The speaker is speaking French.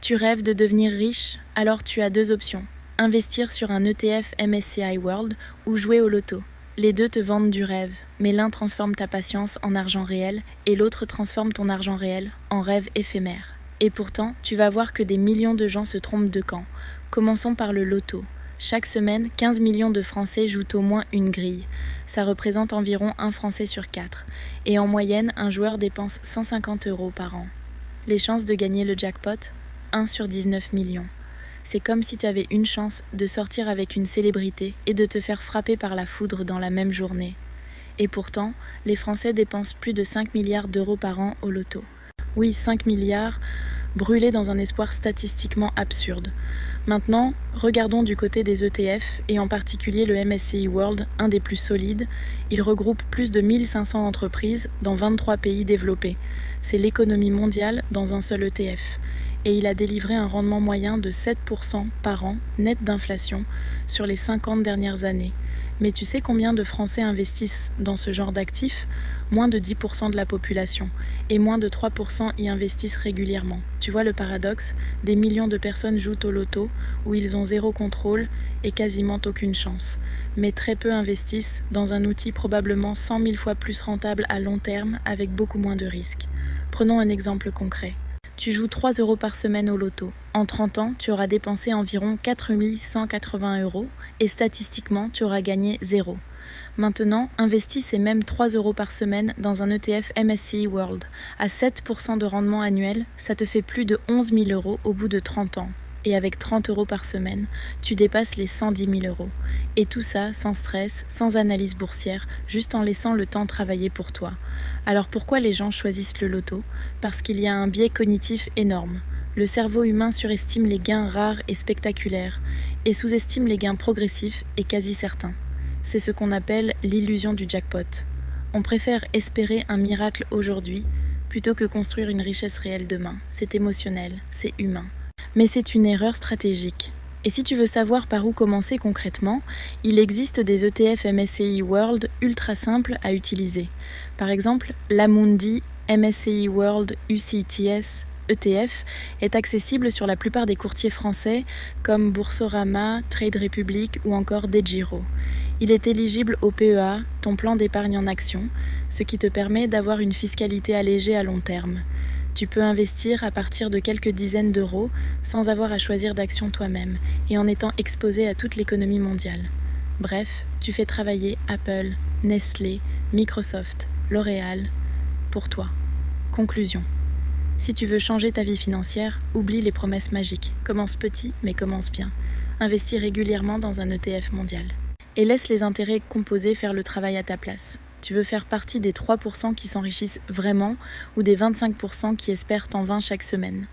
Tu rêves de devenir riche? Alors tu as deux options. Investir sur un ETF MSCI World ou jouer au loto. Les deux te vendent du rêve, mais l'un transforme ta patience en argent réel et l'autre transforme ton argent réel en rêve éphémère. Et pourtant, tu vas voir que des millions de gens se trompent de camp. Commençons par le loto. Chaque semaine, 15 millions de Français jouent au moins une grille. Ça représente environ un Français sur 4. Et en moyenne, un joueur dépense 150 € par an. Les chances de gagner le jackpot? 1 sur 19 millions. C'est comme si tu avais une chance de sortir avec une célébrité et de te faire frapper par la foudre dans la même journée. Et pourtant, les Français dépensent plus de 5 milliards d'euros par an au loto. Oui, 5 milliards, brûlés dans un espoir statistiquement absurde. Maintenant, regardons du côté des ETF, et en particulier le MSCI World, un des plus solides. Il regroupe plus de 1500 entreprises dans 23 pays développés. C'est l'économie mondiale dans un seul ETF. Et il a délivré un rendement moyen de 7% par an, net d'inflation, sur les 50 dernières années. Mais tu sais combien de Français investissent dans ce genre d'actifs? Moins de 10% de la population, et moins de 3% y investissent régulièrement. Tu vois le paradoxe? Des millions de personnes jouent au loto, où ils ont zéro contrôle et quasiment aucune chance. Mais très peu investissent dans un outil probablement 100 000 fois plus rentable à long terme, avec beaucoup moins de risques. Prenons un exemple concret. Tu joues 3 € par semaine au loto. En 30 ans, tu auras dépensé environ 4 180 € et statistiquement, tu auras gagné 0. Maintenant, investis ces mêmes 3 € par semaine dans un ETF MSCI World. À 7% de rendement annuel, ça te fait plus de 11 000 € au bout de 30 ans. Et avec 30 € par semaine, tu dépasses les 110 000 €. Et tout ça sans stress, sans analyse boursière, juste en laissant le temps travailler pour toi. Alors pourquoi les gens choisissent le loto? Parce qu'il y a un biais cognitif énorme. Le cerveau humain surestime les gains rares et spectaculaires, et sous-estime les gains progressifs et quasi certains. C'est ce qu'on appelle l'illusion du jackpot. On préfère espérer un miracle aujourd'hui, plutôt que construire une richesse réelle demain. C'est émotionnel, c'est humain. Mais c'est une erreur stratégique. Et si tu veux savoir par où commencer concrètement, il existe des ETF MSCI World ultra simples à utiliser. Par exemple, l'Amundi MSCI World UCITS ETF est accessible sur la plupart des courtiers français comme Boursorama, Trade Republic ou encore DEGIRO. Il est éligible au PEA, ton plan d'épargne en action, ce qui te permet d'avoir une fiscalité allégée à long terme. Tu peux investir à partir de quelques dizaines d'euros sans avoir à choisir d'actions toi-même et en étant exposé à toute l'économie mondiale. Bref, tu fais travailler Apple, Nestlé, Microsoft, L'Oréal pour toi. Conclusion. Si tu veux changer ta vie financière, oublie les promesses magiques. Commence petit, mais commence bien. Investis régulièrement dans un ETF mondial. Et laisse les intérêts composés faire le travail à ta place. Tu veux faire partie des 3% qui s'enrichissent vraiment ou des 25% qui espèrent en vain chaque semaine?